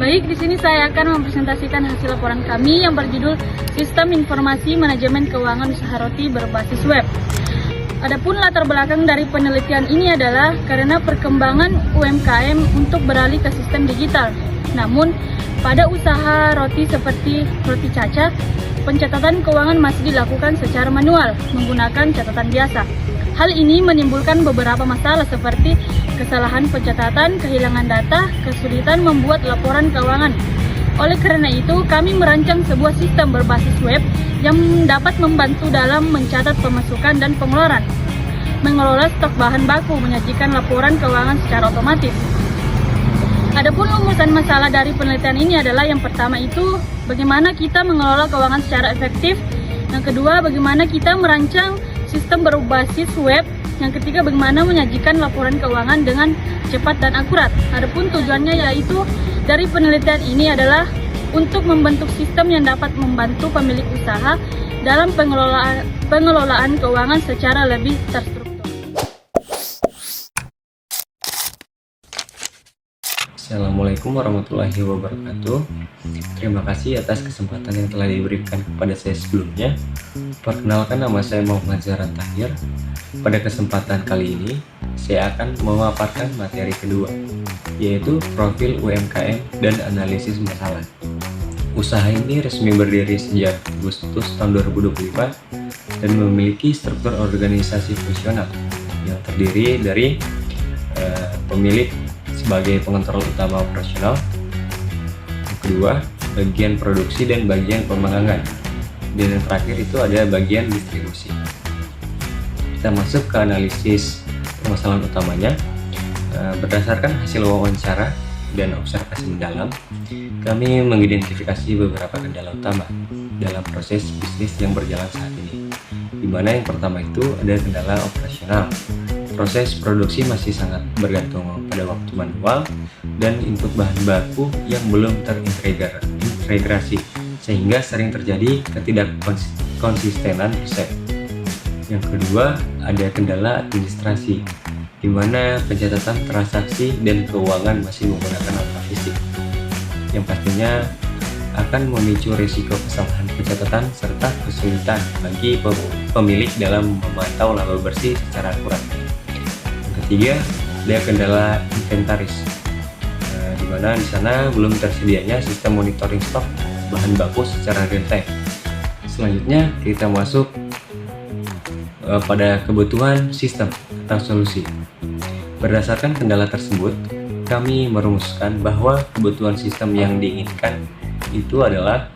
Baik, di sini saya akan mempresentasikan hasil laporan kami yang berjudul Sistem Informasi Manajemen Keuangan Usaha Roti Berbasis Web. Adapun latar belakang dari penelitian ini adalah karena perkembangan UMKM untuk beralih ke sistem digital. Namun, pada usaha roti seperti roti caca, pencatatan keuangan masih dilakukan secara manual menggunakan catatan biasa. Hal ini menimbulkan beberapa masalah seperti kesalahan pencatatan, kehilangan data, kesulitan membuat laporan keuangan. Oleh karena itu, kami merancang sebuah sistem berbasis web yang dapat membantu dalam mencatat pemasukan dan pengeluaran, mengelola stok bahan baku, menyajikan laporan keuangan secara otomatis. Adapun rumusan masalah dari penelitian ini adalah yang pertama itu bagaimana kita mengelola keuangan secara efektif, yang kedua bagaimana kita merancang sistem berbasis web, yang ketiga bagaimana menyajikan laporan keuangan dengan cepat dan akurat. Adapun tujuannya yaitu dari penelitian ini adalah untuk membentuk sistem yang dapat membantu pemilik usaha dalam pengelolaan keuangan secara lebih terstruktur. Assalamualaikum warahmatullahi wabarakatuh. Terima kasih atas kesempatan yang telah diberikan kepada saya sebelumnya. Perkenalkan, nama saya Muhammad Zahran Tahir. Pada kesempatan kali ini, saya akan memaparkan materi kedua, yaitu profil UMKM dan analisis masalah. Usaha ini resmi berdiri sejak Agustus tahun 2025 dan memiliki struktur organisasi fungsional yang terdiri dari pemilik sebagai pengontrol utama operasional, yang kedua bagian produksi dan bagian pemagangan, dan yang terakhir itu ada bagian distribusi. Kita masuk ke analisis permasalahan utamanya. Berdasarkan hasil wawancara dan observasi mendalam, kami mengidentifikasi beberapa kendala utama dalam proses bisnis yang berjalan saat ini, di mana yang pertama itu ada kendala operasional. Proses produksi masih sangat bergantung pada waktu manual dan input bahan baku yang belum terintegrasi, sehingga sering terjadi ketidakkonsistenan resep. Yang kedua, ada kendala administrasi, di mana pencatatan transaksi dan keuangan masih menggunakan alat fisik, yang pastinya akan memicu risiko kesalahan pencatatan serta kesulitan bagi pemilik dalam memantau laba bersih secara akurat. Ketiga, ada kendala inventaris, di mana di sana belum tersedianya sistem monitoring stok bahan baku secara real time. Selanjutnya kita masuk pada kebutuhan sistem atau solusi. Berdasarkan kendala tersebut, kami merumuskan bahwa kebutuhan sistem yang diinginkan itu adalah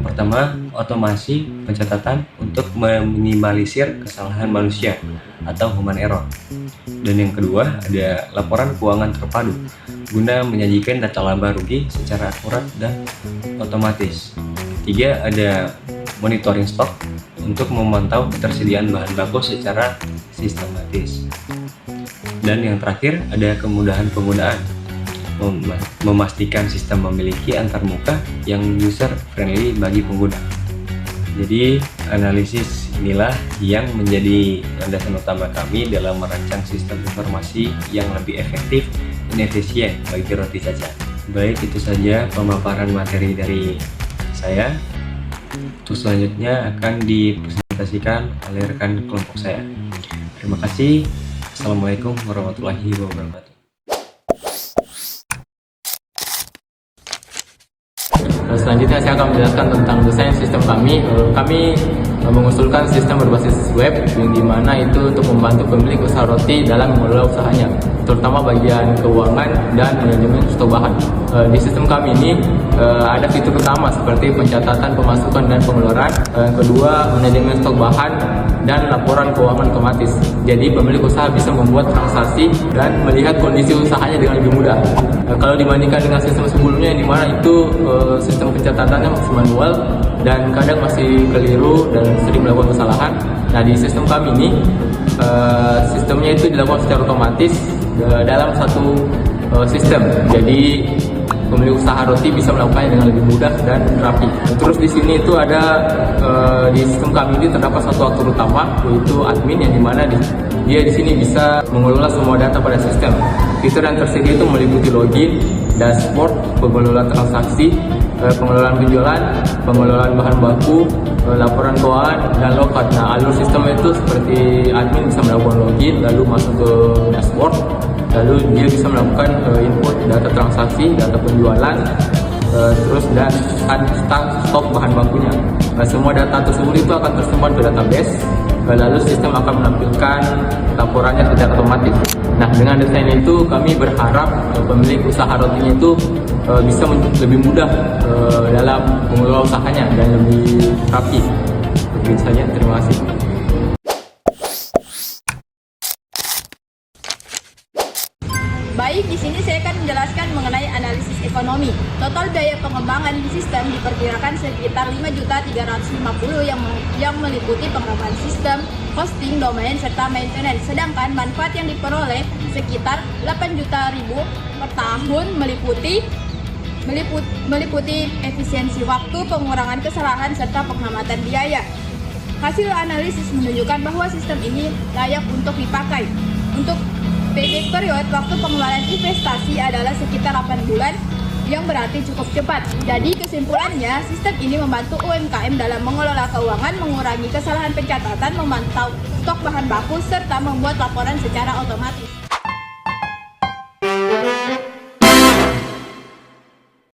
pertama, otomasi pencatatan untuk meminimalisir kesalahan manusia atau human error. Dan yang kedua, ada laporan keuangan terpadu guna menyajikan data laba rugi secara akurat dan otomatis. Ketiga, ada monitoring stok untuk memantau ketersediaan bahan baku secara sistematis. Dan yang terakhir, ada kemudahan penggunaan, memastikan sistem memiliki antarmuka yang user friendly bagi pengguna. Jadi analisis inilah yang menjadi landasan utama kami dalam merancang sistem informasi yang lebih efektif dan efisien bagi roti caca. Baik, itu saja pemaparan materi dari saya. Untuk selanjutnya akan dipresentasikan oleh rekan kelompok saya. Terima kasih. Assalamualaikum warahmatullahi wabarakatuh. Selanjutnya saya akan menjelaskan tentang desain sistem kami. Kami mengusulkan sistem berbasis web yang dimana itu untuk membantu pemilik usaha roti dalam mengelola usahanya, terutama bagian keuangan dan manajemen stok bahan. Di sistem kami ini ada fitur utama seperti pencatatan pemasukan dan pengeluaran, kedua manajemen stok bahan, dan laporan keuangan otomatis. Jadi pemilik usaha bisa membuat transaksi dan melihat kondisi usahanya dengan lebih mudah. Kalau dibandingkan dengan sistem sebelumnya di mana itu sistem pencatatannya masih manual dan kadang masih keliru dan sering melakukan kesalahan. Nah, di sistem kami ini sistemnya itu dilakukan secara otomatis dalam satu sistem. Jadi pemilik usaha roti bisa melakukannya dengan lebih mudah dan rapi. Terus di sini itu ada di sistem kami ini terdapat satu aktor utama, yaitu admin, yang dimana dia di sini bisa mengelola semua data pada sistem. Fitur yang tersedia itu meliputi login, dashboard, pengelolaan transaksi, pengelolaan penjualan, pengelolaan bahan baku, laporan keuangan, dan lokat. Nah, alur sistem itu seperti admin bisa melakukan login, lalu masuk ke dashboard, lalu dia bisa melakukan input data transaksi, data penjualan, terus dan stok bahan bakunya. Semua data tersebut itu akan tersimpan ke database, lalu sistem akan menampilkan laporannya secara otomatis. Nah, dengan desain itu kami berharap pemilik usaha rotinya itu bisa lebih mudah dalam mengelola usahanya dan lebih rapi. Begitu saja, terima kasih. Baik, di sini saya akan menjelaskan mengenai analisis ekonomi. Total biaya pengembangan sistem diperkirakan sekitar 5.350.000 yang meliputi pengembangan sistem, hosting, domain, serta maintenance. Sedangkan manfaat yang diperoleh sekitar 8 juta ribu per tahun meliputi efisiensi waktu, pengurangan kesalahan, serta penghematan biaya. Hasil analisis menunjukkan bahwa sistem ini layak untuk dipakai. Untuk payback period waktu pengeluaran investasi adalah sekitar 8 bulan, yang berarti cukup cepat. Jadi kesimpulannya, sistem ini membantu UMKM dalam mengelola keuangan, mengurangi kesalahan pencatatan, memantau stok bahan baku, serta membuat laporan secara otomatis.